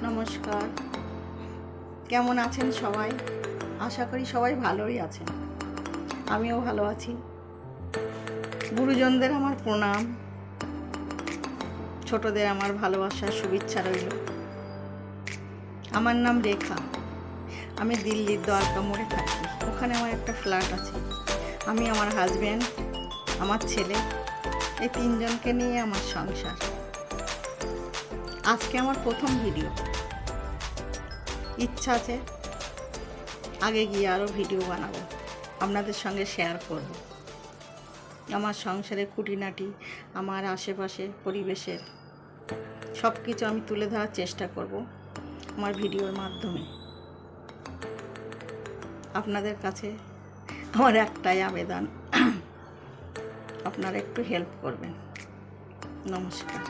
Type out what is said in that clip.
নমস্কার, কেমন আছেন সবাই? আশা করি সবাই ভালোই আছেন। আমিও ভালো আছি। গুরুজনদের আমার প্রণাম, ছোটদের আমার ভালোবাসার শুভেচ্ছা রইল। আমার নাম রেখা। আমি দিল্লির দ্বারকা মোড়ে থাকি। ওখানে আমার একটা ফ্ল্যাট আছে। আমি, আমার হাজব্যান্ড, আমার ছেলে, এই তিনজনকে নিয়ে আমার সংসার। আজকে আমার প্রথম ভিডিও। ইচ্ছা আছে আগে গিয়ে আরও ভিডিও বানাবো, আপনাদের সঙ্গে শেয়ার করব আমার সংসারের খুঁটিনাটি, আমার আশেপাশে পরিবেশের সব কিছু আমি তুলে ধরার চেষ্টা করব আমার ভিডিওর মাধ্যমে। আপনাদের কাছে আমার একটাই আবেদন, আপনারা একটু হেল্প করবেন। নমস্কার।